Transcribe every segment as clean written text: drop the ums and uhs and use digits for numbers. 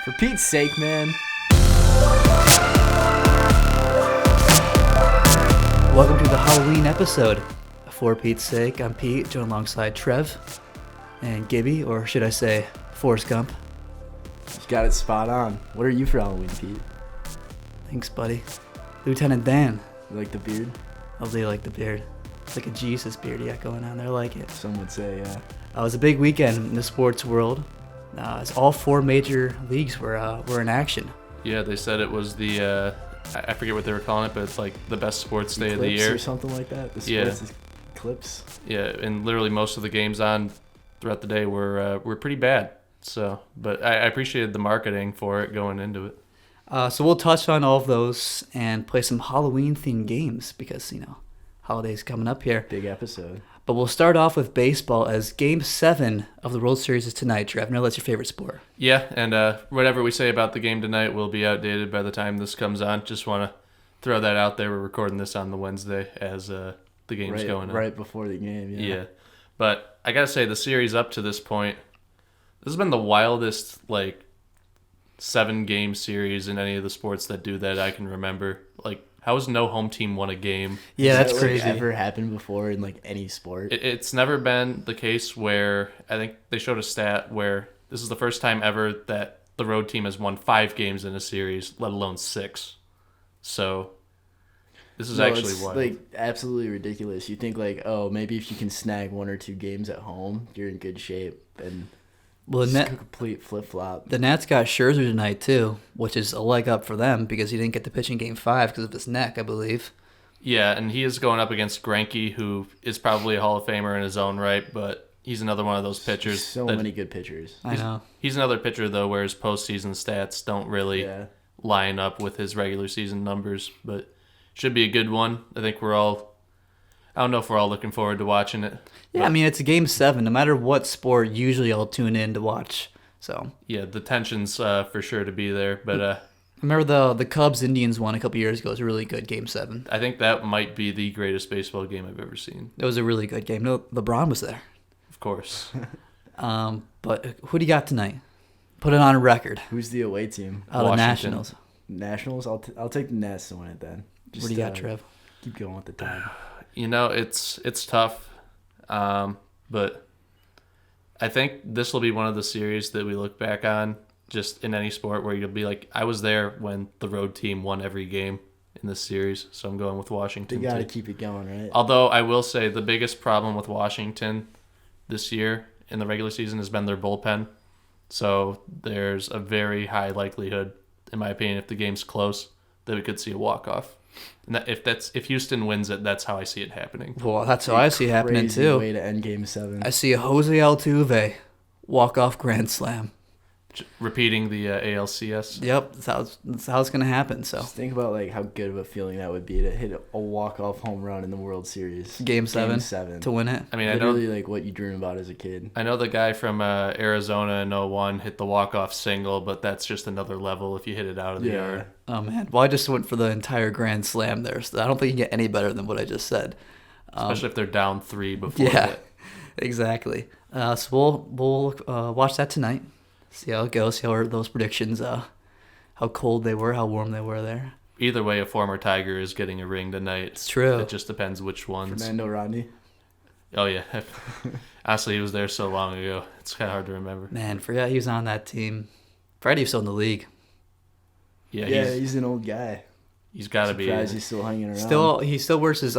For Pete's sake, man. Welcome to the Halloween episode. For Pete's sake, I'm Pete, joined alongside Trev and Gibby, or should I say, Forrest Gump. You got it spot on. What are you for Halloween, Pete? Thanks, buddy. Lieutenant Dan. You like the beard? Oh, they like the beard. It's like a Jesus beard you got going on there. I like it. Some would say, yeah. It was a big weekend in the sports world. As all four major leagues were in action. Yeah, they said it was the, I forget what they were calling it, but it's like the best sports day of the year. Or something like that. The sports clips. Yeah, and literally most of the games on throughout the day were pretty bad. So, but I appreciated the marketing for it going into it. So we'll touch on all of those and play some Halloween-themed games because, holidays coming up here. Big episode. But we'll start off with baseball as Game 7 of the World Series is tonight, Trev. I know that's your favorite sport. Yeah, and whatever we say about the game tonight will be outdated by the time this comes on. Just want to throw that out there. We're recording this on the Wednesday as the game's going on. Right before the game, Yeah. But I got to say, the series up to this point, this has been the wildest, 7-game series in any of the sports that do that I can remember. How has no home team won a game? Yeah, Has that's that, crazy. Ever happened before in any sport? It's never been the case where I think they showed a stat where this is the first time ever that the road team has won 5 games in a series, let alone 6. So this is actually it's wild. Absolutely ridiculous. You think maybe if you can snag 1 or 2 games at home, you're in good shape. And it's a complete flip-flop. The Nats got Scherzer tonight, too, which is a leg up for them because he didn't get to pitch in Game 5 because of his neck, I believe. Yeah, and he is going up against Greinke, who is probably a Hall of Famer in his own right, but he's another one of those pitchers. So many good pitchers. I know. He's another pitcher, though, where his postseason stats don't really line up with his regular season numbers, but should be a good one. I think I don't know if we're all looking forward to watching it. Yeah, it's a Game 7. No matter what sport, usually I'll tune in to watch. So yeah, the tension's for sure to be there. But I remember the Cubs-Indians one a couple years ago. It was a really good Game 7. I think that might be the greatest baseball game I've ever seen. It was a really good game. No, LeBron was there. Of course. But who do you got tonight? Put it on record. Who's the away team? The Nationals. Nationals? I'll take the Nats to win it then. What do you got, Trev? Keep going with the time. It's tough, but I think this will be one of the series that we look back on just in any sport where you'll be like, I was there when the road team won every game in this series, so I'm going with Washington. They got to keep it going, right? Although I will say the biggest problem with Washington this year in the regular season has been their bullpen, so there's a very high likelihood, in my opinion, if the game's close, that we could see a walk-off. And if Houston wins it, that's how I see it happening. Well, that's how I see it happening too. Crazy way to end Game 7. I see a Jose Altuve walk-off grand slam. Repeating the ALCS. Yep, that's how it's gonna happen. So just think about how good of a feeling that would be to hit a walk-off home run in the World Series. Game 7 to win it. I mean, literally what you dream about as a kid. I know the guy from Arizona in 01 hit the walk-off single, but that's just another level if you hit it out of the yard. Oh man, well I just went for the entire grand slam there, so I don't think you can get any better than what I just said. Especially if they're down 3 before. Yeah, exactly. So we'll watch that tonight. See how it goes. See how those predictions, how cold they were, how warm they were there. Either way, a former Tiger is getting a ring tonight. It's true. It just depends which ones. Fernando Rodney. Oh, yeah. Honestly, he was there so long ago. It's kind of hard to remember. Man, forgot he was on that team. Friday he was still in the league. Yeah, he's an old guy. He's got to be. Surprised he's still hanging around. He still wears his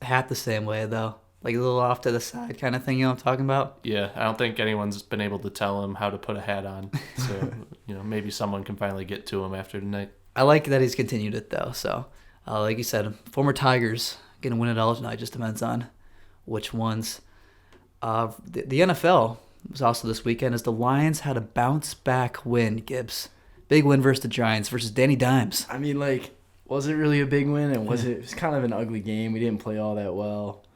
hat the same way, though. Like a little off to the side kind of thing, you know what I'm talking about? Yeah, I don't think anyone's been able to tell him how to put a hat on. So, maybe someone can finally get to him after tonight. I like that he's continued it, though. So, like you said, former Tigers going to win it all tonight. Just depends on which ones. The NFL was also this weekend as the Lions had a bounce-back win, Gibbs. Big win versus the Giants versus Danny Dimes. I mean, was it really a big win? And it was kind of an ugly game. We didn't play all that well.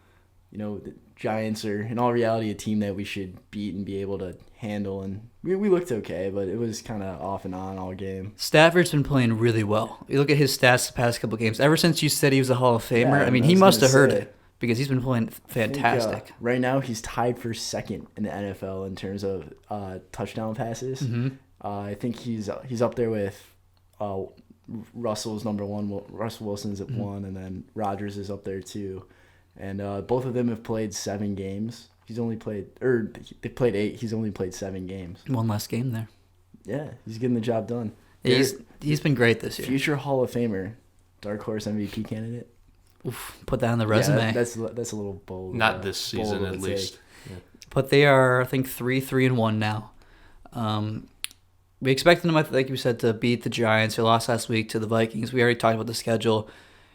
The Giants are, in all reality, a team that we should beat and be able to handle. And we looked okay, but it was kind of off and on all game. Stafford's been playing really well. You look at his stats the past couple games. Ever since you said he was a Hall of Famer, he must have heard it because he's been playing fantastic. I think, right now, he's tied for second in the NFL in terms of touchdown passes. Mm-hmm. I think he's up there with Russell's number one. Russell Wilson's at 1, and then Rodgers is up there too. And both of them have played 7 games. They played 8. He's only played 7 games. One less game there. Yeah, he's getting the job done. He's been great this year. Future Hall of Famer, dark horse MVP candidate. Oof, put that on the resume. Yeah, that's a little bold. Not this season, at least. Yeah. But they are, I think, 3-1 now. We expected them, like you said, to beat the Giants, who lost last week to the Vikings. We already talked about the schedule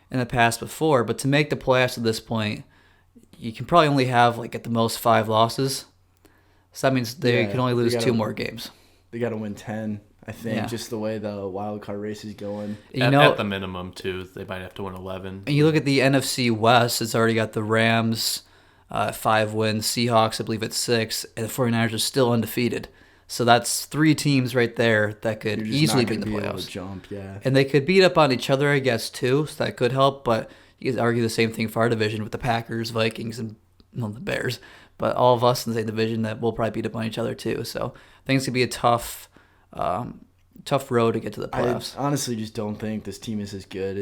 in the past before, but to make the playoffs at this point, you can probably only have at the most 5 losses. So that means they can only lose 2 more games. They got to win 10, I think, just the way the wild card race is going. At the minimum, too, they might have to win 11. And you look at the NFC West, it's already got the Rams 5 wins, Seahawks, I believe, at 6, and the 49ers are still undefeated. So that's 3 teams right there that could easily be in the playoffs. Jump, yeah. And they could beat up on each other, I guess, too, so that could help. But you could argue the same thing for our division with the Packers, Vikings, and the Bears. But all of us in the same division that will probably beat up on each other, too. So I think it's going to be a tough road to get to the playoffs. I honestly just don't think this team is as good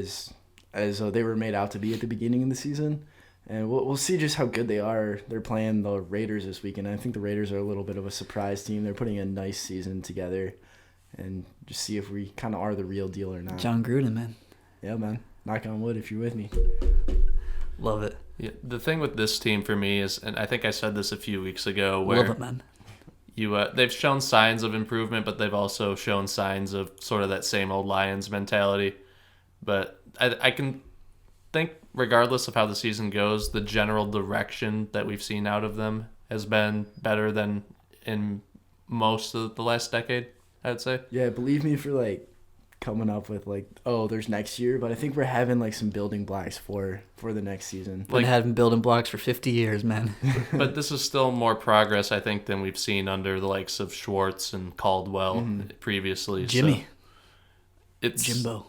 as they were made out to be at the beginning of the season. And we'll see just how good they are. They're playing the Raiders this weekend. I think the Raiders are a little bit of a surprise team. They're putting a nice season together, and just see if we kind of are the real deal or not. John Gruden, man. Yeah, man. Knock on wood if you're with me. Love it. Yeah, the thing with this team for me is, and I think I said this a few weeks ago, where Love it, man. They've shown signs of improvement, but they've also shown signs of sort of that same old Lions mentality. But I can think, regardless of how the season goes, the general direction that we've seen out of them has been better than in most of the last decade, I'd say. Yeah, believe me for coming up with there's next year, but I think we're having some building blocks for the next season. Been having building blocks for 50 years, man. But this is still more progress, I think, than we've seen under the likes of Schwartz and Caldwell previously. Jimmy. So it's Jimbo.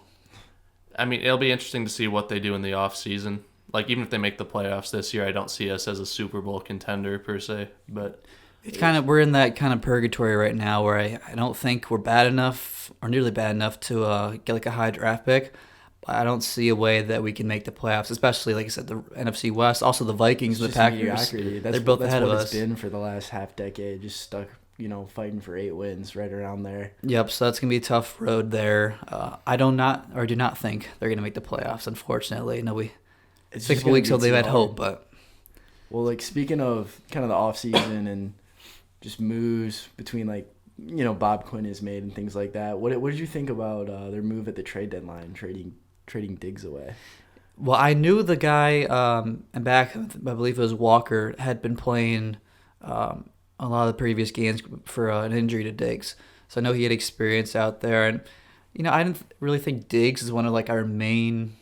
I mean, it'll be interesting to see what they do in the off season. Even if they make the playoffs this year, I don't see us as a Super Bowl contender per se. But we're in that kind of purgatory right now where I don't think we're bad enough or nearly bad enough to get a high draft pick. But I don't see a way that we can make the playoffs, especially like I said, the NFC West, also the Vikings and the Packers. They're both ahead of us. That's what it's been for the last half decade, just stuck. Fighting for 8 wins right around there. Yep, so that's going to be a tough road there. I do not think they're going to make the playoffs, unfortunately. No, it's 6 weeks ago they've had hope, but... Well, speaking of kind of the offseason and just moves between, Bob Quinn has made and things like that, what did you think about their move at the trade deadline, trading Diggs away? Well, I knew the guy, and back, I believe it was Walker, had been playing... a lot of the previous games for an injury to Diggs. So I know he had experience out there. And, I didn't really think Diggs is one of, our main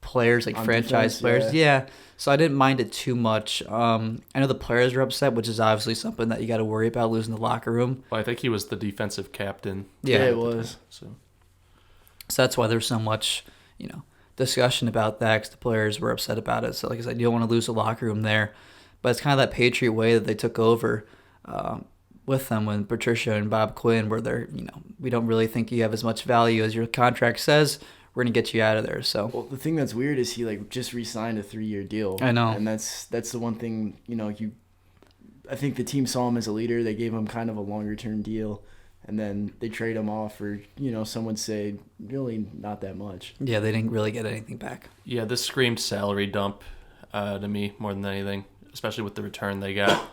players, franchise players. Yeah. So I didn't mind it too much. I know the players are upset, which is obviously something that you got to worry about, losing the locker room. Well, I think he was the defensive captain. Yeah, it was. So that's why there's so much, discussion about that, because the players were upset about it. So like I said, you don't want to lose the locker room there. But it's kind of that Patriot way that they took over with them when Patricia and Bob Quinn were there. We don't really think you have as much value as your contract says. We're going to get you out of there. So, well, the thing that's weird is he just re-signed a 3-year deal. I know. And that's the one thing, I think the team saw him as a leader. They gave him kind of a longer-term deal. And then they trade him off for, some would say, really not that much. Yeah, they didn't really get anything back. Yeah, this screamed salary dump to me more than anything, especially with the return they got.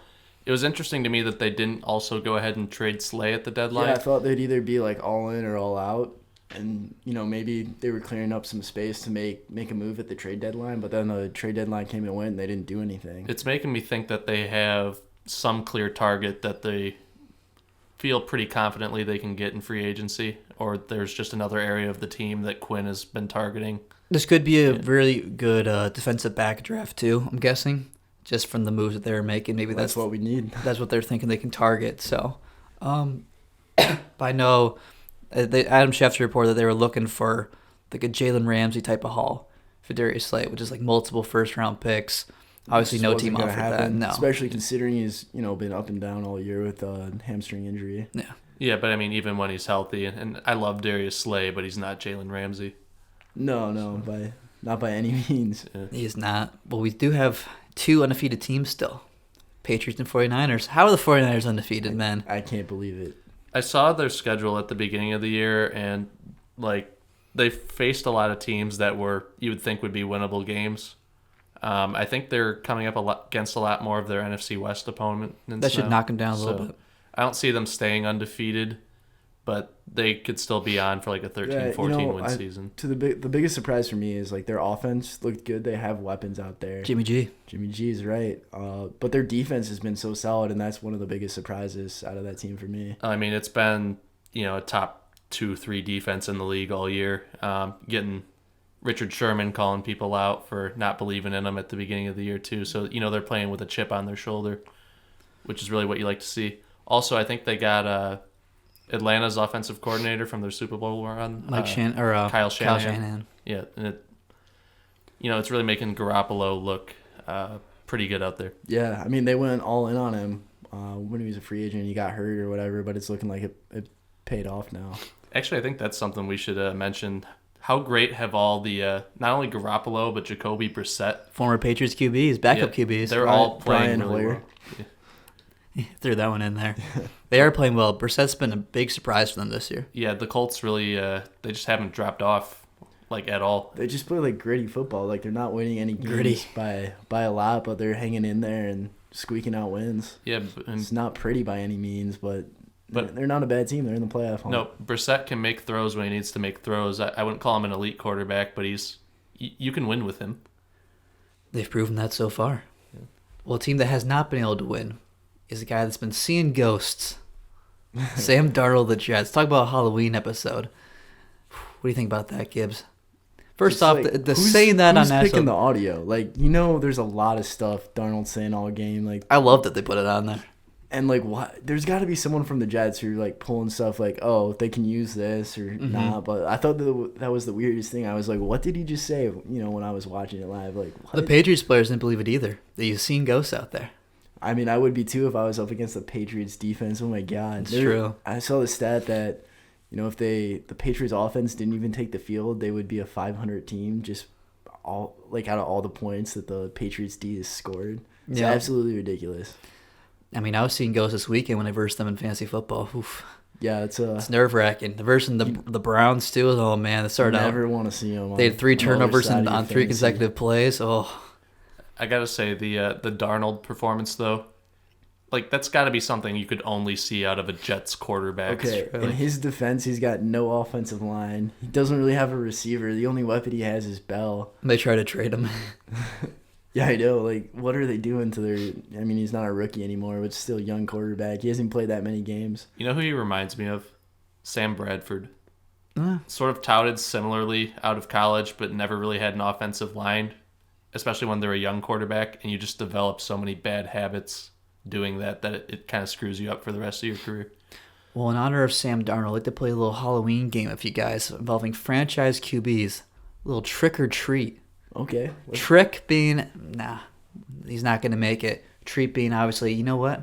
It was interesting to me that they didn't also go ahead and trade Slay at the deadline. Yeah, I thought they'd either be all in or all out. And, maybe they were clearing up some space to make a move at the trade deadline. But then the trade deadline came and went and they didn't do anything. It's making me think that they have some clear target that they feel pretty confidently they can get in free agency. Or there's just another area of the team that Quinn has been targeting. This could be a really good defensive back draft, too, I'm guessing. Just from the moves that they were making. Maybe that's what we need. That's what they're thinking they can target. So, I know Adam Schefter reported that they were looking for a Jalen Ramsey type of haul for Darius Slay, which is multiple first-round picks. Obviously, no team offered that. No, especially considering he's been up and down all year with a hamstring injury. Yeah, Yeah, but I mean, even when he's healthy, and I love Darius Slay, but he's not Jalen Ramsey. No, not by any means. Yeah. He is not. But we do have 2 undefeated teams still. Patriots and 49ers. How are the 49ers undefeated, man? I can't believe it. I saw their schedule at the beginning of the year, and like they faced a lot of teams that you would think would be winnable games. I think they're coming up against a lot more of their NFC West opponents. That should knock them down a little bit. I don't see them staying undefeated, but they could still be on for like a 13-14 win season. The biggest surprise for me is like their offense looked good. They have weapons out there. Jimmy G is right. But their defense has been so solid, and that's one of the biggest surprises out of that team for me. I mean, it's been a top 2-3 defense in the league all year. Getting Richard Sherman calling people out for not believing in them at the beginning of the year too. So they're playing with a chip on their shoulder, which is really what you like to see. Also, I think they got Atlanta's offensive coordinator from their Super Bowl run, Kyle Shanahan. Yeah, and it's really making Garoppolo look pretty good out there. Yeah, I mean they went all in on him when he was a free agent. He got hurt or whatever, but it's looking like it paid off now. Actually, I think that's something we should mention. How great have all the not only Garoppolo but Jacoby Brissett, former Patriots QBs, backup QBs, they're all playing really well. Yeah. Threw that one in there. They are playing well. Brissett's been a big surprise for them this year. Yeah, the Colts really they just haven't dropped off like at all. They just play like gritty football. Like they're not winning any games by a lot, but they're hanging in there and squeaking out wins. Yeah, it's not pretty by any means, but they're not a bad team. They're in the playoff hunt. No, Brissett can make throws when he needs to make throws. I wouldn't call him an elite quarterback, but you can win with him. They've proven that so far. Yeah. Well, a team that has not been able to win is a guy that's been seeing ghosts. Sam Darnold, the Jets. Talk about a Halloween episode. What do you think about that, Gibbs? First off, like, saying that on national... Who's picking the audio? Like, there's a lot of stuff Darnold's saying all game. Like, I love that they put it on there. And, like, what? There's got to be someone from the Jets who, like, pulling stuff like, oh, they can use this or not. But I thought that was the weirdest thing. I was like, what did he just say, when I was watching it live? Like, what? The Patriots players didn't believe it either. They've seen ghosts out there. I mean, I would be too if I was up against the Patriots defense. Oh my God. It's true. I saw the stat that, if the Patriots offense didn't even take the field, they would be a 500 team just out of all the points that the Patriots D has scored. It's absolutely ridiculous. I mean, I was seeing ghosts this weekend when I versed them in fantasy football. Oof. Yeah, it's nerve-wracking. Versing the Browns too. Oh man, it started out. Never want to see them. They had 3 turnovers on 3 consecutive plays. Oh. I gotta say the Darnold performance though, like that's got to be something you could only see out of a Jets quarterback. Okay, in his defense, he's got no offensive line. He doesn't really have a receiver. The only weapon he has is Bell. They try to trade him. Yeah, I know. Like, what are they doing to their? I mean, he's not a rookie anymore, but still a young quarterback. He hasn't played that many games. You know who he reminds me of? Sam Bradford. Sort of touted similarly out of college, but never really had an offensive line. Especially when they're a young quarterback, and you just develop so many bad habits doing that it kind of screws you up for the rest of your career. Well, in honor of Sam Darnold, I'd like to play a little Halloween game with you guys involving franchise QBs. A little trick or treat. Okay. Trick being, he's not going to make it. Treat being, obviously, you know what?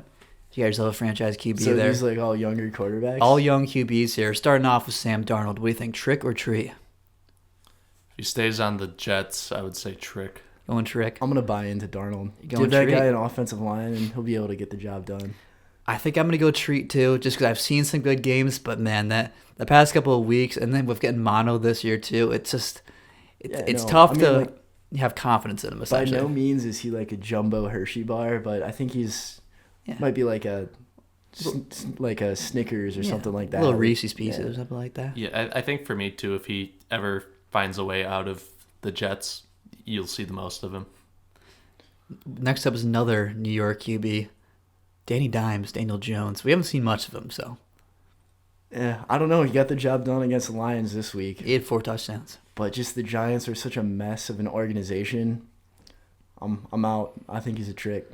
You guys have a franchise QB so there. So these all younger quarterbacks? All young QBs here. Starting off with Sam Darnold. What do you think, trick or treat? If he stays on the Jets, I would say trick. Going trick. I'm going to buy into Darnold. Give that guy an offensive line, and he'll be able to get the job done. I think I'm going to go treat, too, just because I've seen some good games. But, man, the past couple of weeks, and then with getting mono this year, too, it's just it's tough to have confidence in him, essentially. By no means is he like a jumbo Hershey bar, but I think might be like a Snickers or something like that. A little Reese's Pieces or something like that. Yeah, I think for me, too, if he ever finds a way out of the Jets, you'll see the most of him. Next up is another New York QB, Daniel Jones. We haven't seen much of him, so. Yeah, I don't know. He got the job done against the Lions this week. He had 4 touchdowns. But just the Giants are such a mess of an organization. I'm out. I think he's a trick.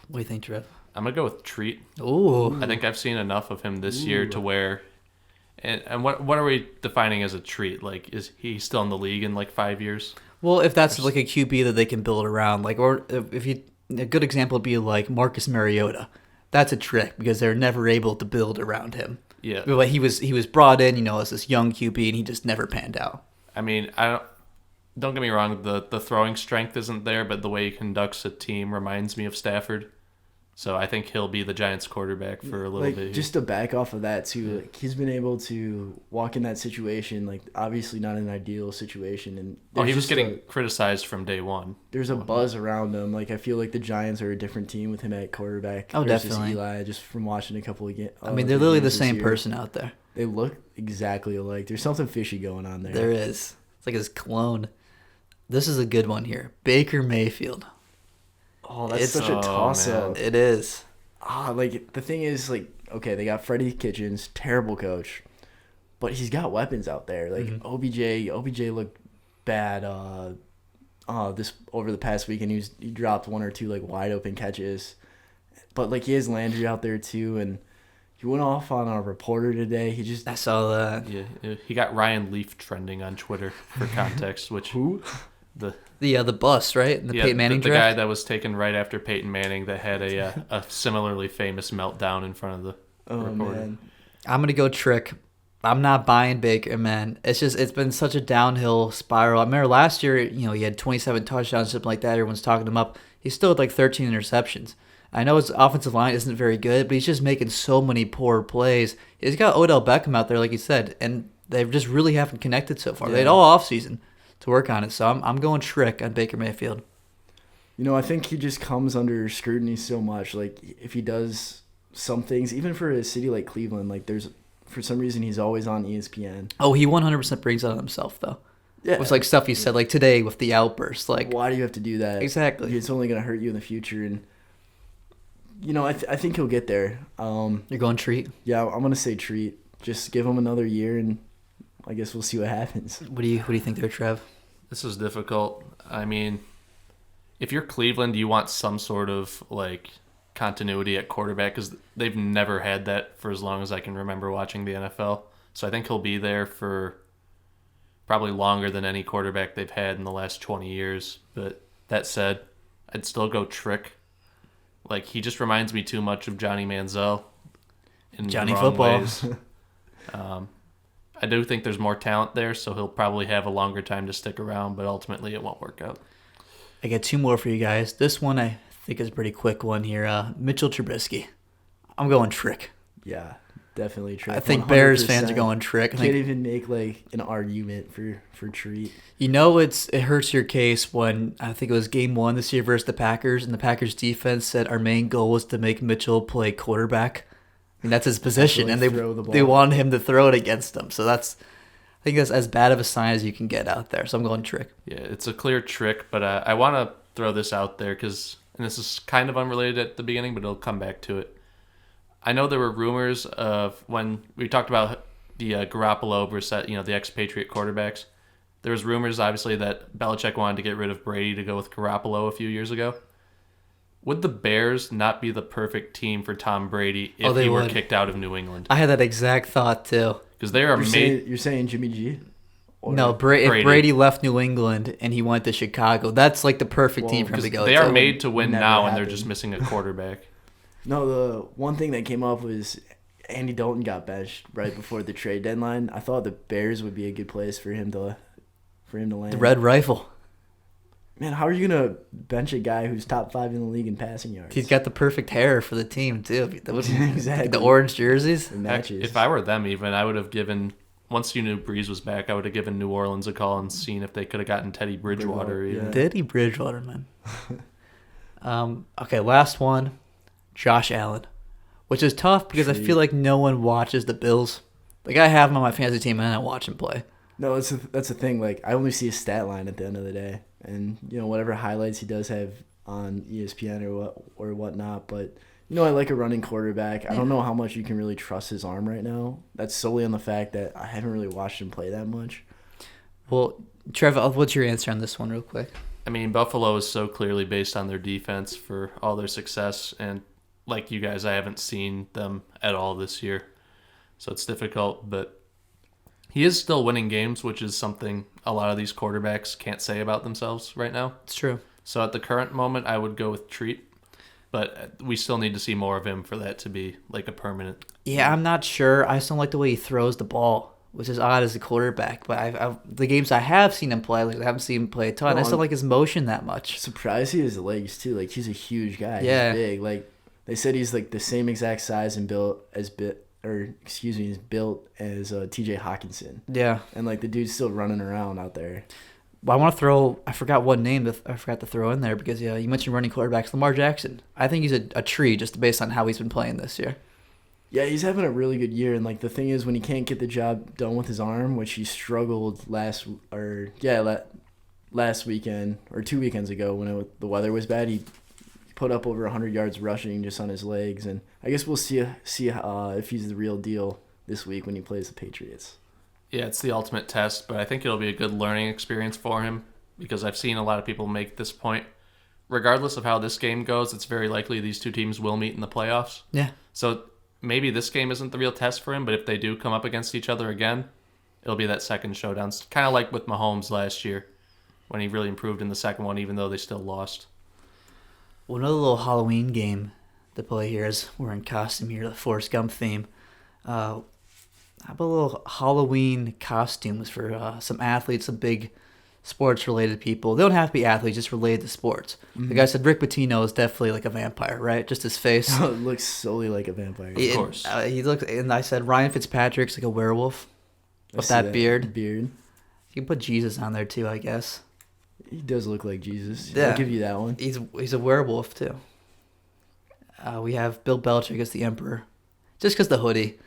What do you think, Trev? I'm going to go with treat. Ooh. I think I've seen enough of him this year to where... And what are we defining as a treat? Like, is he still in the league in like 5 years? Well, if that's like a QB that they can build around, like, or if you, a good example would be like Marcus Mariota. That's a trick because they're never able to build around him. Yeah. But he was brought in, as this young QB, and he just never panned out. I mean, don't get me wrong, the throwing strength isn't there, but the way he conducts a team reminds me of Stafford. So I think he'll be the Giants quarterback for a little bit. Just to back off of that too, like he's been able to walk in that situation, like obviously not an ideal situation, and he was getting criticized from day one. There's a buzz around him. Like I feel like the Giants are a different team with him at quarterback. Oh, versus definitely. Eli, just from watching a couple of games. I mean, they're literally the same person out there. They look exactly alike. There's something fishy going on there. There is. It's like his clone. This is a good one here. Baker Mayfield. Oh, that's such a toss-up. It is. Like the thing is, like, okay, they got Freddie Kitchens, terrible coach, but he's got weapons out there. Like OBJ looked bad. This over the past weekend, he dropped one or two like wide open catches, but like he has Landry out there too, and he went off on a reporter today. I saw that. Yeah, he got Ryan Leaf trending on Twitter for context. Which who? The bus, right? The Peyton Manning the draft? guy that was taken right after Peyton Manning that had a similarly famous meltdown in front of the reporter. Man. I'm gonna go trick. I'm not buying Baker, man. It's been such a downhill spiral. I remember last year, he had 27 touchdowns, something like that. Everyone's talking him up. He still had like 13 interceptions. I know his offensive line isn't very good, but he's just making so many poor plays. He's got Odell Beckham out there, like you said, and they just really haven't connected so far. Yeah. They had all offseason to work on it, so I'm going trick on Baker Mayfield. I think he just comes under scrutiny so much. Like, if he does some things, even for a city like Cleveland, like for some reason he's always on ESPN. Oh, he 100% brings it on himself, though. Yeah. It was like stuff he said, like today with the outburst. Like, why do you have to do that? Exactly. It's only going to hurt you in the future. And, I think he'll get there. You're going treat? Yeah, I'm going to say treat. Just give him another year, and I guess we'll see what happens. What do you think there, Trev? This is difficult. I mean, if you're Cleveland, you want some sort of like continuity at quarterback because they've never had that for as long as I can remember watching the NFL. So I think he'll be there for probably longer than any quarterback they've had in the last 20 years. But that said, I'd still go trick. Like, he just reminds me too much of Johnny Manziel in Johnny the wrong Football. ways. I do think there's more talent there, so he'll probably have a longer time to stick around, but ultimately it won't work out. I got two more for you guys. This one I think is a pretty quick one here. Mitchell Trubisky. I'm going trick. Yeah, definitely trick. I think 100%. Bears fans are going trick. Can't even make like an argument for treat. It hurts your case when I think it was game 1 this year versus the Packers, and the Packers defense said our main goal was to make Mitchell play quarterback. I mean, that's his position, and they wanted him to throw it against them. So I think that's as bad of a sign as you can get out there. So I'm going trick. Yeah, it's a clear trick, but I want to throw this out there because, and this is kind of unrelated at the beginning, but it'll come back to it. I know there were rumors of when we talked about the Garoppolo versus the expatriate quarterbacks. There was rumors, obviously, that Belichick wanted to get rid of Brady to go with Garoppolo a few years ago. Would the Bears not be the perfect team for Tom Brady if he were kicked out of New England? I had that exact thought, too. Because they are You're saying Jimmy G? No, if Brady left New England and he went to Chicago, that's like the perfect team for him to go to. They are made to win now, happened. and they're just missing a quarterback. No, the one thing that came up was Andy Dalton got benched right before the trade deadline. I thought the Bears would be a good place for him to land. The Red Rifle. Man, how are you going to bench a guy who's top 5 in the league in passing yards? He's got the perfect hair for the team, too. Exactly. The orange jerseys. Heck, if I were them even, I would have given, once you knew Breeze was back, I would have given New Orleans a call and seen if they could have gotten Teddy Bridgewater. Yeah. Teddy Bridgewater, man. Okay, last one. Josh Allen. Which is tough because I feel like no one watches the Bills. Like, I have him on my fantasy team and I watch him play. No, that's the thing. Like, I only see his stat line at the end of the day. And, whatever highlights he does have on ESPN or whatnot. But, I like a running quarterback. I don't know how much you can really trust his arm right now. That's solely on the fact that I haven't really watched him play that much. Well, Trevor, what's your answer on this one real quick? I mean, Buffalo is so clearly based on their defense for all their success. And like you guys, I haven't seen them at all this year. So it's difficult, but he is still winning games, which is something a lot of these quarterbacks can't say about themselves right now. It's true. So at the current moment, I would go with Treat, but we still need to see more of him for that to be like a permanent Yeah, I'm not sure. I just don't like the way he throws the ball, which is odd as a quarterback. But the games I have seen him play, like I haven't seen him play a ton. I just don't like his motion that much. Surprised he has legs too. Like he's a huge guy. Yeah. He's big. Like they said, he's like the same exact size and built as he's built as T.J. Hawkinson. Yeah. And like the dude's still running around out there. But I want to throw. I forgot what name I forgot to throw in there because you mentioned running quarterbacks. Lamar Jackson. I think he's a tree just based on how he's been playing this year. Yeah, he's having a really good year, and like the thing is, when he can't get the job done with his arm, which he struggled last weekend or 2 weekends ago when the weather was bad, he put up over 100 yards rushing just on his legs, and I guess we'll see if he's the real deal this week when he plays the Patriots. Yeah, it's the ultimate test, but I think it'll be a good learning experience for him because I've seen a lot of people make this point. Regardless of how this game goes, it's very likely these two teams will meet in the playoffs. Yeah. So maybe this game isn't the real test for him, but if they do come up against each other again, it'll be that second showdown. It's kind of like with Mahomes last year when he really improved in the second one, even though they still lost. Well, another little Halloween game to play here is we're in costume here, the Forrest Gump theme. How about a little Halloween costumes for some athletes, some big sports-related people? They don't have to be athletes, just related to sports. Mm-hmm. The guy said Rick Pitino is definitely like a vampire, right? Just his face. It looks solely like a vampire. Of course. He looks, and I said Ryan Fitzpatrick's like a werewolf with that beard. You can put Jesus on there too, I guess. He does look like Jesus. Yeah. I'll give you that one. He's a werewolf too. We have Bill Belichick as the Emperor, just because the hoodie.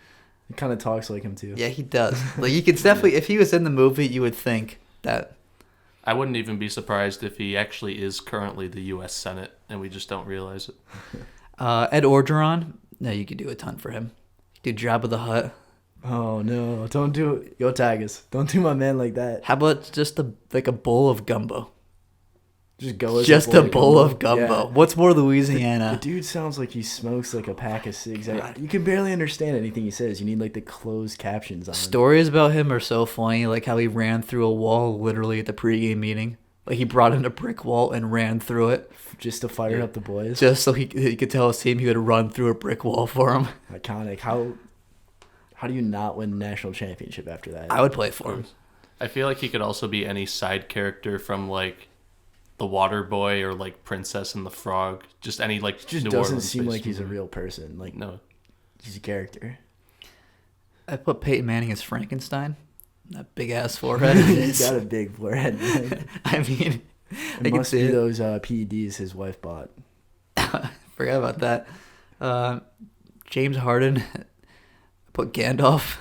He kind of talks like him too. Yeah, he does. Like you could definitely, if he was in the movie, you would think that. I wouldn't even be surprised if he actually is currently the U.S. Senate and we just don't realize it. Ed Orgeron, no, you could do a ton for him. Do Jabba the Hutt. Oh no! Don't do it. Go Tigers! Don't do my man like that. How about just a bowl of gumbo? Just go as just a bowl of gumbo. Yeah. What's more Louisiana? The dude sounds like he smokes like a pack of cigs. You can barely understand anything he says. You need like the closed captions on. Stories about him are so funny, like how he ran through a wall literally at the pregame meeting. Like he brought in a brick wall and ran through it just to fire up the boys. Just so he could tell his team he would run through a brick wall for him. Iconic. How do you not win a national championship after that? I would play for him. I feel like he could also be any side character from like the Water Boy or like Princess and the Frog. Just any like just New doesn't Orleans seem like he's a real person. Like no, he's a character. I put Peyton Manning as Frankenstein. That big ass forehead. He's got a big forehead. Man. I mean, it must be those PEDs his wife bought. Forgot about that. James Harden. Put Gandalf.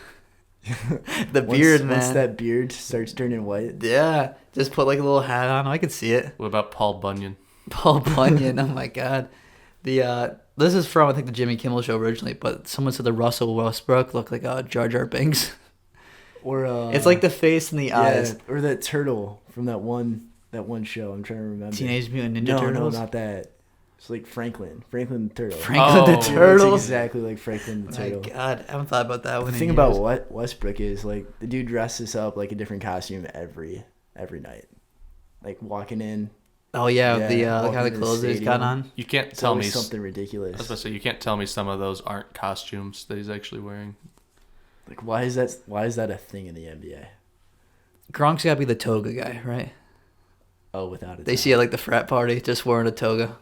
The beard, man. Once that beard starts turning white. Yeah. Just put like a little hat on. I could see it. What about Paul Bunyan? Paul Bunyan. Oh my God. This is from I think the Jimmy Kimmel Show originally, but someone said the Russell Westbrook looked like Jar Jar Binks. Or it's like the face and the eyes. Or that turtle from that one show. I'm trying to remember. Teenage Mutant Ninja Turtles. No, not that. It's like Franklin the Turtle. Franklin the Turtle. It's exactly like Franklin the Turtle. My God, I haven't thought about that one. The thing about what Westbrook is like, the dude dresses up like a different costume every night, like walking in. Oh yeah, the kind of clothes he's got on. You can't tell me something ridiculous. I was about to say, you can't tell me some of those aren't costumes that he's actually wearing. Like why is that a thing in the NBA? Gronk's got to be the toga guy, right? Oh, without it. They see it like the frat party, just wearing a toga.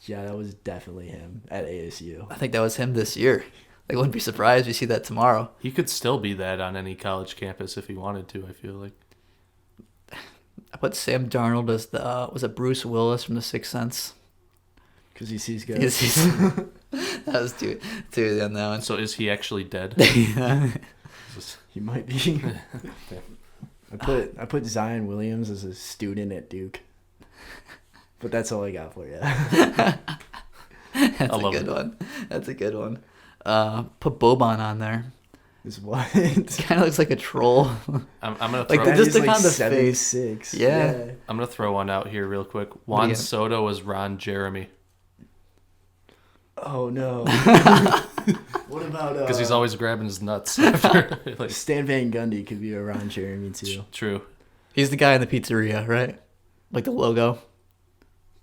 Yeah, that was definitely him at ASU. I think that was him this year. I wouldn't be surprised if you see that tomorrow. He could still be that on any college campus if he wanted to, I feel like. I put Sam Darnold as was it Bruce Willis from The Sixth Sense? Because he sees ghosts. That was too on that one. So is he actually dead? He might be. I put Zion Williams as a student at Duke. But that's all I got for you. That's a good one. That's a good one. Put Boban on there. Is what? Kind of looks like a troll. I'm gonna throw like just the like kind of 7'6". face. Yeah. I'm gonna throw one out here real quick. Juan Soto was Ron Jeremy. Oh no. What about because he's always grabbing his nuts. After, like, Stan Van Gundy could be a Ron Jeremy too. True. He's the guy in the pizzeria, right? Like the logo.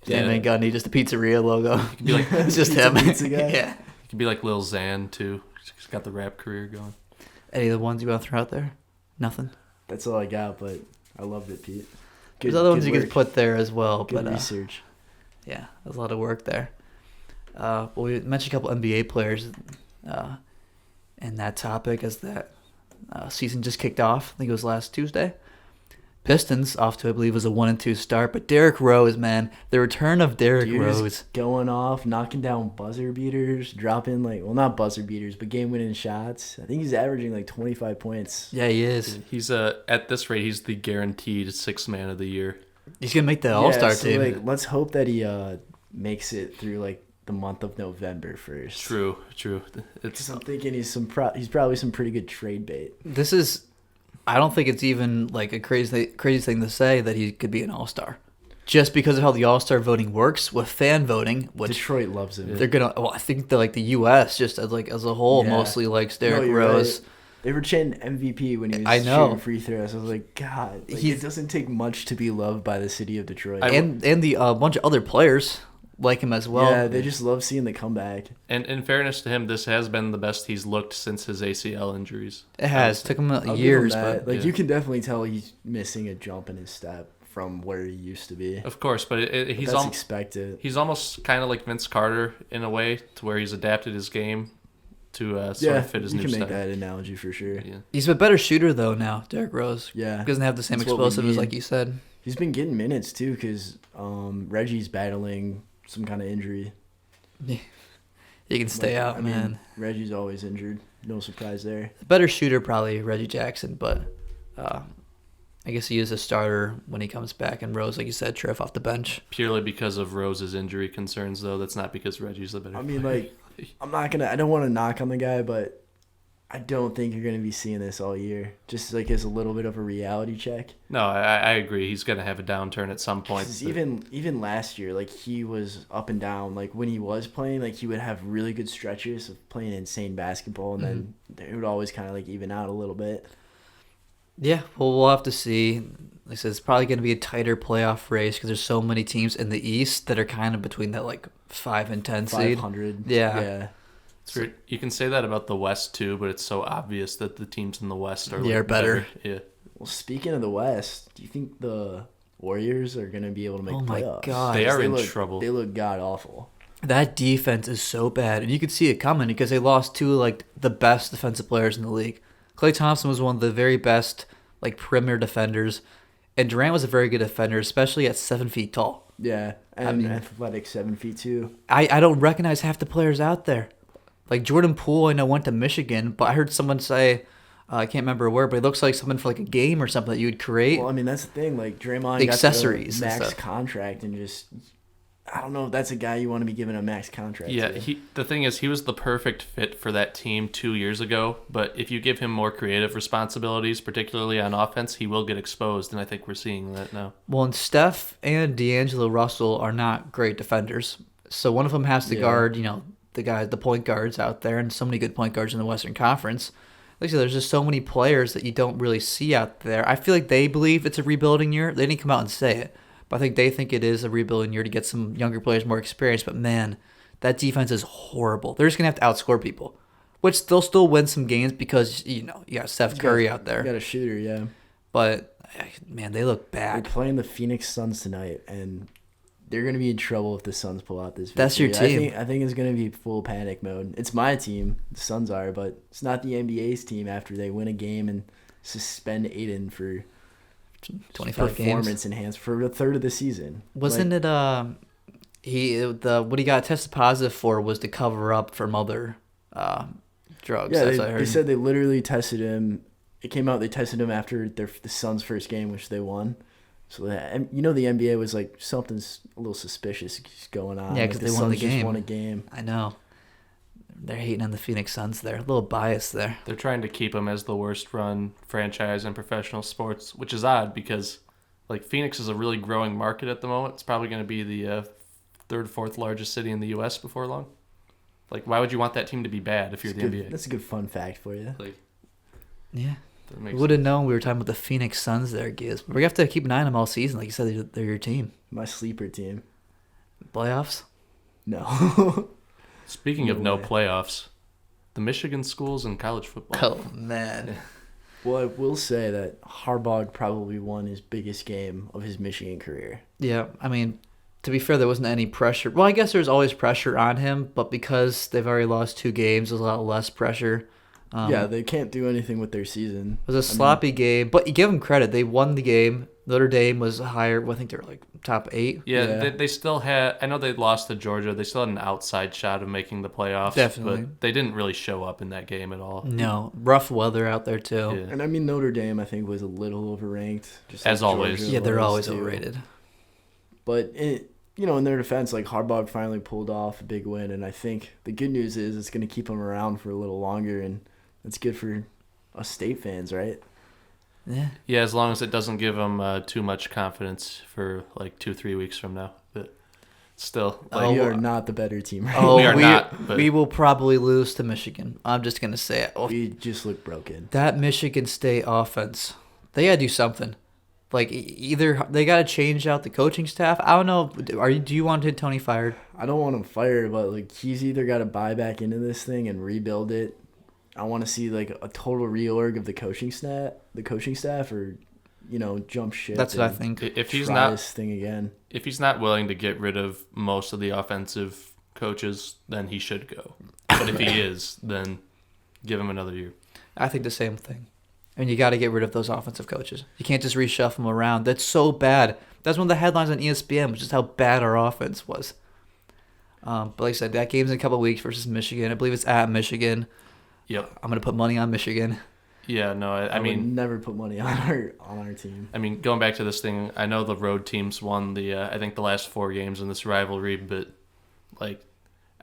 Stan Van Gundy, just the pizzeria logo. He could be like it's just him. Pizza guy. Yeah. He could be like Lil Xan too. He's got the rap career going. Any of the ones you want to throw out there? Nothing. That's all I got, but I loved it, Pete. Good, There's other ones good you work. could put there as well, Good but research. yeah, there's a lot of work there. Well, we mentioned a couple NBA players in that topic as that season just kicked off. I think it was last Tuesday. Pistons off to, I believe, was a 1-2 start, but Derrick Rose, man, the return of Derrick Dude Rose. is going off, knocking down buzzer beaters, dropping not buzzer beaters, but game-winning shots. I think he's averaging like 25 points. Yeah, he is. He's at this rate, he's the guaranteed sixth man of the year. He's gonna make the All-Star team. Like, let's hope that he makes it through like the month of November first. True. Because I'm thinking he's probably some pretty good trade bait. This is, I don't think it's even like a crazy thing to say that he could be an All-Star, just because of how the All-Star voting works with fan voting, which Detroit loves him. they're gonna. Well, I think the U.S. just as a whole mostly likes Derrick Rose. Right. They were chanting MVP when he was shooting free throws. I was like, God, it doesn't take much to be loved by the city of Detroit. And the bunch of other players like him as well. Yeah, they just love seeing the comeback. And in fairness to him, this has been the best he's looked since his ACL injuries. It has. Took him I'll years, give him that. but you can definitely tell he's missing a jump in his step from where he used to be. Of course, but he's that's expected. He's almost kind of like Vince Carter in a way, to where he's adapted his game to sort of fit his new style. You can make that analogy for sure. Yeah. He's a better shooter though now, Derrick Rose. Yeah, he doesn't have the same That's what we explosiveness need. like you said. He's been getting minutes too because Reggie's battling some kind of injury. He can stay out, man. Reggie's always injured. No surprise there. The better shooter probably Reggie Jackson, but I guess he is a starter when he comes back. And Rose, like you said, Triff off the bench. Purely because of Rose's injury concerns, though. That's not because Reggie's the better player. I don't want to knock on the guy, but I don't think you're going to be seeing this all year. Just like as a little bit of a reality check. No, I agree. He's going to have a downturn at some point. Even last year, like he was up and down. Like when he was playing, like he would have really good stretches of playing insane basketball, and then it would always kind of like even out a little bit. Yeah, well, we'll have to see. Like I said, it's probably going to be a tighter playoff race because there's so many teams in the East that are kind of between that like 5 and 10 seed. 500. Yeah. It's weird. You can say that about the West too, but it's so obvious that the teams in the West are better. Yeah. Well, speaking of the West, do you think the Warriors are going to be able to make playoffs? Oh my God. They are in trouble. They look god awful. That defense is so bad, and you could see it coming because they lost two like the best defensive players in the league. Klay Thompson was one of the very best like perimeter defenders, and Durant was a very good defender, especially at 7 feet tall. Yeah, and athletic 7 feet too. I don't recognize half the players out there. Like Jordan Poole, I know went to Michigan, but I heard someone say, I can't remember a word, but it looks like something for like a game or something that you would create. Well, I mean that's the thing. Like Draymond The got accessories the and max stuff. contract, and just I don't know if that's a guy you want to be given a max contract. Yeah, to. the thing is, he was the perfect fit for that team 2 years ago. But if you give him more creative responsibilities, particularly on offense, he will get exposed, and I think we're seeing that now. Well, and Steph and D'Angelo Russell are not great defenders, so one of them has to guard, the point guards out there, and so many good point guards in the Western Conference. Like I said, there's just so many players that you don't really see out there. I feel like they believe it's a rebuilding year. They didn't come out and say it, but I think they think it is a rebuilding year to get some younger players more experience. But man, that defense is horrible. They're just gonna have to outscore people, which they'll still win some games because you got Steph Curry out there. You got a shooter, yeah. But man, they look bad. They're playing the Phoenix Suns tonight, and they're going to be in trouble if the Suns pull out this victory. That's your team. I think it's going to be full panic mode. It's my team, the Suns are, but it's not the NBA's team after they win a game and suspend Aiden for 25 performance games. enhanced for a third of the season. Wasn't it what he got tested positive for was to cover up from other drugs. Yeah, That's what I heard. they said they literally tested him. It came out they tested him after the Suns' first game, which they won. So the NBA was like something's a little suspicious going on. Yeah, like, because they won the Suns game. just won a game. I know. They're hating on the Phoenix Suns there. A little bias there. They're trying to keep him as the worst run franchise in professional sports, which is odd because like Phoenix is a really growing market at the moment. It's probably going to be the third, fourth largest city in the U.S. before long. Like, why would you want that team to be bad if you're the NBA? That's a good fun fact for you. Like, Yeah. that We would have known we were talking about the Phoenix Suns there, Giz. We're going to have to keep an eye on them all season. Like you said, they're your team. My sleeper team. Playoffs? No. Speaking of No no way. playoffs, the Michigan schools in college football. Oh, man. Well, I will say that Harbaugh probably won his biggest game of his Michigan career. Yeah, I mean, to be fair, there wasn't any pressure. Well, I guess there's always pressure on him, but because they've already lost 2 games, there's a lot less pressure. Yeah, they can't do anything with their season. It was a sloppy game, but you give them credit. They won the game. Notre Dame was higher. Well, I think they were like top 8. Yeah. They still had. I know they lost to Georgia. They still had an outside shot of making the playoffs. Definitely. But they didn't really show up in that game at all. No, rough weather out there too. Yeah. And I mean, Notre Dame, I think, was a little overranked. Just As always. Georgia Yeah, they're was, always too. overrated. But in their defense, like Harbaugh finally pulled off a big win, and I think the good news is it's going to keep them around for a little longer, and it's good for us state fans, right? Yeah. Yeah, as long as it doesn't give them too much confidence for like 2-3 weeks from now. But still, like, We are not the better team, right? Oh, We are not, but- we will probably lose to Michigan. I'm just gonna say it. Oh, We just look broken. that Michigan State offense, they gotta do something. Like either they gotta change out the coaching staff. I don't know. Do you want Tony fired? I don't want him fired, but like he's either got to buy back into this thing and rebuild it. I want to see like a total reorg of the coaching staff, or jump ship. That's what I and think. if he's try not this thing again. if he's not willing to get rid of most of the offensive coaches, then he should go. But if he is, then give him another year. I think the same thing. And you got to get rid of those offensive coaches. You can't just reshuffle them around. That's so bad. That's one of the headlines on ESPN, was just how bad our offense was. But like I said, that game's in a couple of weeks versus Michigan. I believe it's at Michigan. Yep. I'm going to put money on Michigan. Yeah, no, I would mean, never put money on our team. I mean, going back to this thing, I know the road teams won I think the last 4 games in this rivalry, but like,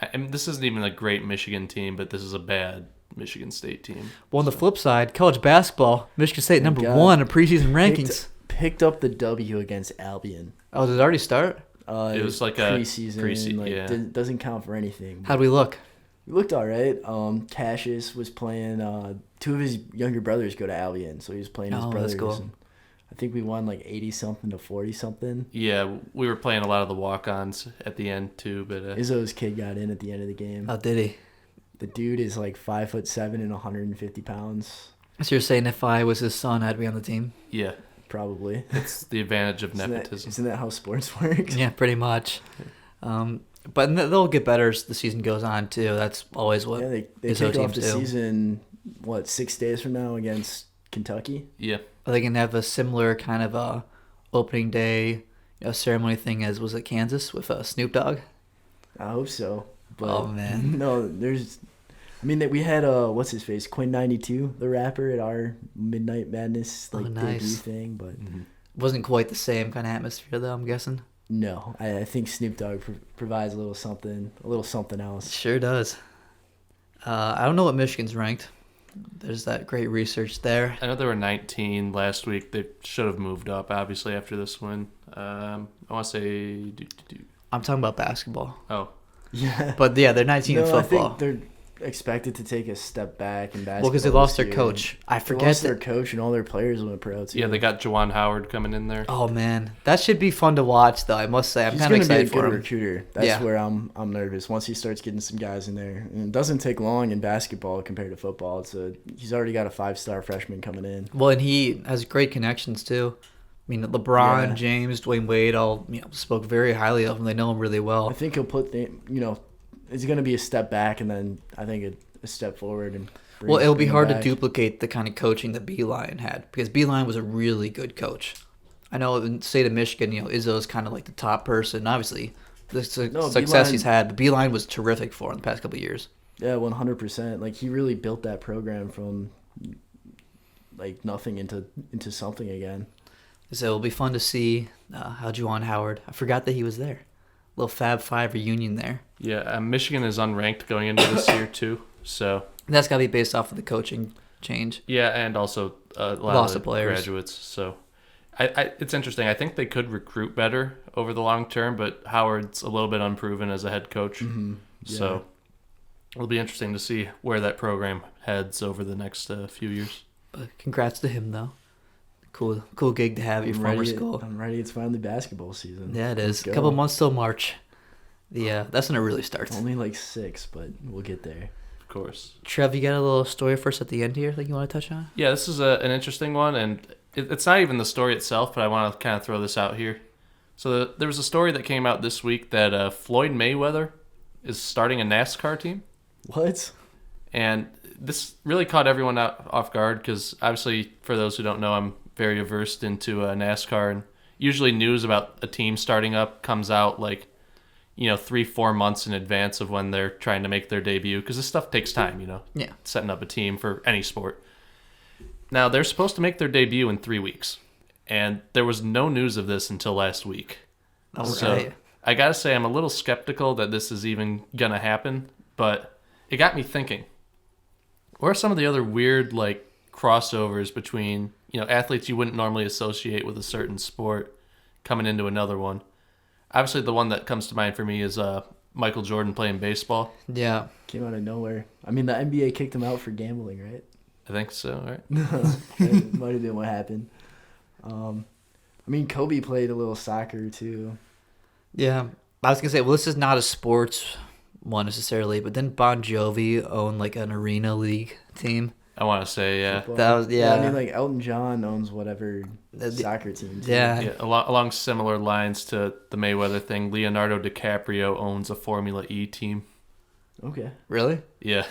I mean, this isn't even a great Michigan team, but this is a bad Michigan State team. Well, on the flip side, college basketball, Michigan State number God. 1 in preseason rankings. Picked up the W against Albion. Oh, did it already start? It was like a preseason. yeah. Doesn't count for anything. How'd we look? We looked all right. Cassius was playing. 2 of his younger brothers go to Albion, so he was playing his Oh, brothers. that's cool. And I think we won like 80-something to 40-something. Yeah, we were playing a lot of the walk-ons at the end too, but Izzo's kid got in at the end of the game. Oh, did he? The dude is like 5'7" and 150 pounds, So you're saying if I was his son, I'd be on the team? yeah, probably. it's the advantage of Isn't nepotism. that how sports works? Yeah, pretty much. But they'll get better as the season goes on, too. That's always what Yeah, they Izzo kick off teams the do. season, 6 days from now against Kentucky? Yeah, Are they going to have a similar kind of opening day ceremony thing as was at Kansas with Snoop Dogg? I hope so. But Oh, man. No, we had what's his face, Quinn92, the rapper, at our Midnight Madness debut nice. thing, but Wasn't quite the same kind of atmosphere, though, I'm guessing. no, I think Snoop Dogg provides a little something else. Sure does. I don't know what Michigan's ranked. There's that great research there. I know they were 19 last week. They should have moved up, obviously, after this win. I want to say... I'm talking about basketball. Oh, Yeah, But yeah, they're 19 in I football. think they're expected to take a step back in basketball. Well, because they lost this their year. coach. I They forget lost that. their coach, and all their players went pro too. yeah, they got Juwan Howard coming in there. Oh man, that should be fun to watch, though. I must say, I'm He's kind of gonna be a excited for good him. recruiter. That's Yeah. where I'm nervous. Once he starts getting some guys in there, and it doesn't take long in basketball compared to football. He's already got a 5-star freshman coming in. Well, and he has great connections too. I mean, LeBron, Yeah. James, Dwayne Wade, all spoke very highly of him. They know him really I well. think he'll put it's gonna be a step back, and then I think a step forward. And Well, it'll be bring him hard to back. duplicate the kind of coaching that Beeline had because Beeline was a really good coach. I know in the state of Michigan, Izzo's kind of like the top person. Obviously, the success Beeline- he's had, but Beeline was terrific for him the past couple of years. Yeah, 100%. Like he really built that program from like nothing into something again. So it'll be fun to see how Juwan Howard. I forgot that he was there. Little Fab Five reunion there. Yeah, Michigan is unranked going into this year too. So That's got to be based off of the coaching change. yeah, and also a lot Loss of of players. graduates. So it's interesting. I think they could recruit better over the long term, but Howard's a little bit unproven as a head coach. Mm-hmm. Yeah. So it'll be interesting to see where that program heads over the next few years. But congrats to him though. Cool gig to have at your former school. I'm ready. It's finally basketball season. Yeah, it Let's is. go. A couple months till March. That's when it really starts. Only like 6, but we'll get there. course. Trev, you got a little story for us at the end here that you want to touch on? Yeah, this is an interesting one, and it's not even the story itself, but I want to kind of throw this out here. So there was a story that came out this week that Floyd Mayweather is starting a NASCAR team. What? And this really caught everyone out off guard because obviously, for those who don't know, I'm very averse into NASCAR, and usually news about a team starting up comes out 3-4 months in advance of when they're trying to make their debut because this stuff takes time, Yeah. setting up a team for any sport. Now, they're supposed to make their debut in 3 weeks, and there was no news of this until last week. All So right. I gotta say, I'm a little skeptical that this is even gonna happen, but it got me thinking. What are some of the other weird crossovers between athletes you wouldn't normally associate with a certain sport coming into another one? Obviously, the one that comes to mind for me is Michael Jordan playing baseball. Yeah. Came out of nowhere. I mean, the NBA kicked him out for gambling, right? I think so, right? That might have been what happened. I mean, Kobe played a little soccer too. Yeah. I was going to say, well, this is not a sports one necessarily, but didn't Bon Jovi own an arena league team? I want to say, yeah. Football. That was, yeah. I mean, Elton John owns whatever soccer team. Too. Yeah. Yeah, along similar lines to the Mayweather thing, Leonardo DiCaprio owns a Formula E team. Okay. Really? Yeah,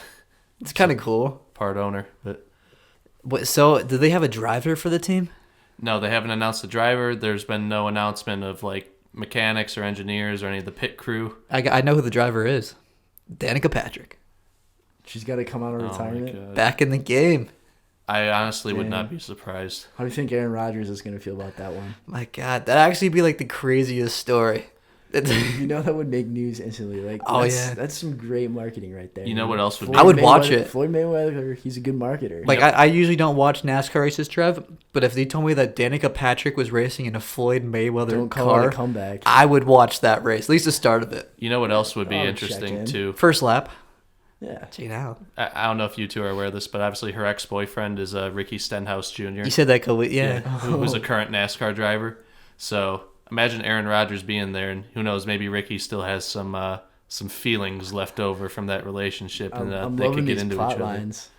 It's kind of cool. part owner, but So, do they have a driver for the team? no, they haven't announced the driver. There's been no announcement of mechanics or engineers or any of the pit crew. I know who the driver is. Danica Patrick. She's got to come out of Oh my retirement. God. Back in the game. I honestly would Dang. not be surprised. How do you think Aaron Rodgers is going to feel about that one? My God, that'd actually be the craziest story. You know that would make news instantly. Oh, that's, yeah. That's some great marketing right there. You know what else would Floyd be? I would watch it. Floyd Mayweather, he's a good marketer. I usually don't watch NASCAR races, Trev, but if they told me that Danica Patrick was racing in a Floyd Mayweather Don't call it car, a comeback. I would watch that race, at least the start of it. You know what else would be Oh, check interesting in. too? First lap. Yeah. Check it out. I don't know if you two are aware of this, but obviously her ex-boyfriend is Ricky Stenhouse Jr. You said that, Kobe. Yeah. Who's a current NASCAR driver. So imagine Aaron Rodgers being there, and who knows, maybe Ricky still has some feelings left over from that relationship, and I'm they loving could get these into plot each other. lines.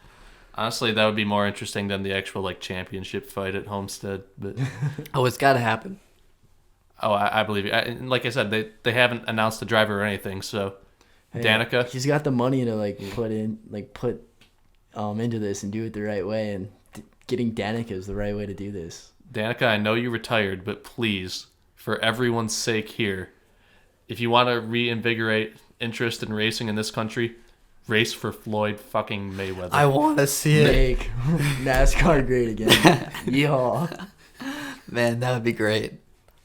Honestly, that would be more interesting than the actual championship fight at Homestead. But Oh, it's got to happen. I believe you. And like I said, they haven't announced the driver or anything. So Hey, Danica, he's got the money to put into this and do it the right way, and getting Danica is the right way to do this. Danica, I know you retired, but please, for everyone's sake here, if you want to reinvigorate interest in racing in this country, race for Floyd fucking Mayweather. I want to see it. Make NASCAR great again. Yeehaw. Man, that would be great.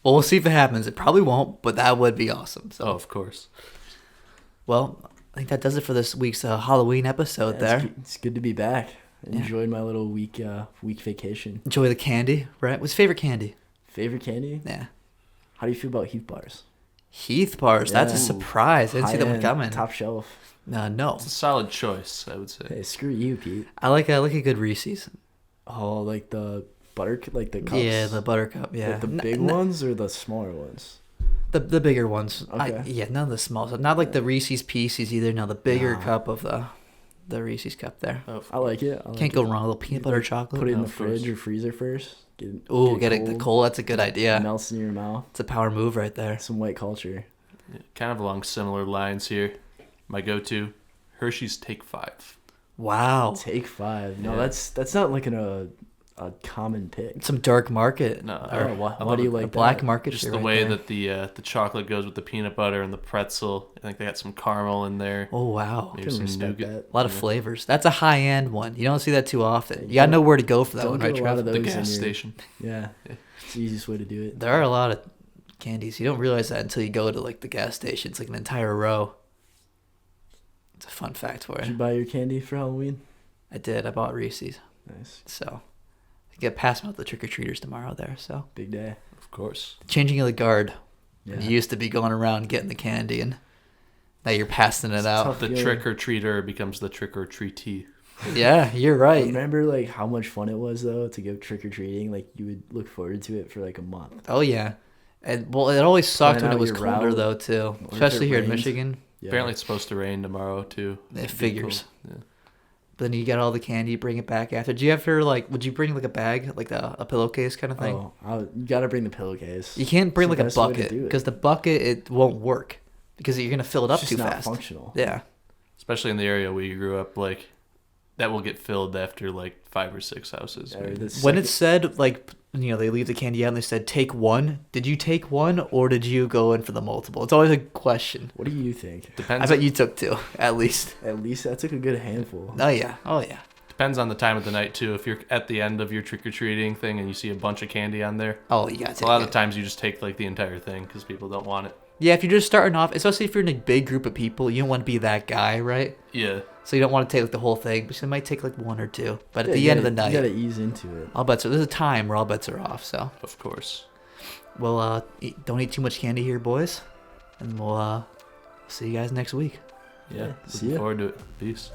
Well, we'll see if it happens. It probably won't, but that would be awesome. So, Oh, of course. well, I think that does it for this week's Halloween episode there. It's good to be back. Yeah. Enjoyed my little week vacation. Enjoy the candy, right? What's your favorite candy? Favorite candy? Yeah. How do you feel about Heath bars? Heath bars. That's a Yeah. surprise. I didn't see that one High-end, coming. Top shelf. No. It's a solid choice, I would say. Hey, screw you, Pete. I like a good Reese's. Oh, like the butter, like the cups. Yeah, the buttercup. Yeah, Like the big ones or the smaller ones? The bigger ones. Okay. Yeah, none of the small. Not like the Reese's Pieces either. No, the bigger No. cup of the Reese's cup there. Oh, I like it. Can't go wrong. A little peanut butter chocolate. Put it in Oh, the of course. fridge or freezer first. Get it the cold. That's a good idea. Melts in your mouth. It's a power move right there. Some white culture. kind of along similar lines here. My go-to, Hershey's Take 5. Wow. Take 5. No, Yeah. that's not like a common pick. Some dark market. No, Oh, why I do love you it. like a black that? market Just shit the right way there. that the chocolate goes with the peanut butter and the pretzel. I think they got some caramel in there. Oh wow. I Maybe can some respect nougat. that. A lot of Yeah. flavors. That's a high end one. You don't see that too often. You You gotta don't- know where to go for that don't one, get right, a lot Trev? of The those in gas your- station. Yeah. Yeah. It's the easiest way to do it. There are a lot of candies. You don't realize that until you go to the gas station. It's like an entire row. It's a fun fact for Did you. you buy your candy for Halloween? I did. I bought Reese's. Nice. So I get passed out the trick or treaters tomorrow there. So Big day. Of course. changing of the guard. Yeah. You used to be going around getting the candy, and now you're passing it out. tough. The Yeah. trick or treater becomes the trick or treatee. Yeah, you're right. Remember how much fun it was though to go trick or treating? You would look forward to it for a month. Oh yeah, and well, it always sucked Plan when it out was your colder route. though too, if especially it here in rains. Michigan. Yeah. Apparently it's supposed to rain tomorrow too. It figures. Yeah. But then you get all the candy, you bring it back after. Do you ever would you bring like a bag, like a pillowcase kind of thing? Oh, you gotta bring the pillowcase. You can't bring It's like the a best way to bucket do it. because the bucket it won't work because you're gonna fill it up It's too just not fast. functional. Yeah. Especially in the area where you grew up, like that will get filled after like 5 or 6 houses. Yeah, or the When it second- said they leave the candy out and they said take one, did you take one or did you go in for the multiple? It's always a question. What do you think? Depends. I bet you took two at least. At least I took a good handful. Oh yeah. Depends on the time of the night too. If you're at the end of your trick or treating thing and you see a bunch of candy on there, Oh, you got to. a lot of the times you just take like the entire thing because people don't want it. Yeah, if you're just starting off, especially if you're in a big group of people, you don't want to be that guy, right? Yeah. So you don't want to take like the whole thing, but you might take like one or two. But at Yeah, the you end of the gotta- night, you gotta ease into it. all bets are. There's a time where all bets are off. So, Of course. well, don't eat too much candy here, boys, and we'll see you guys next week. Yeah. See Looking ya. forward to it. Peace.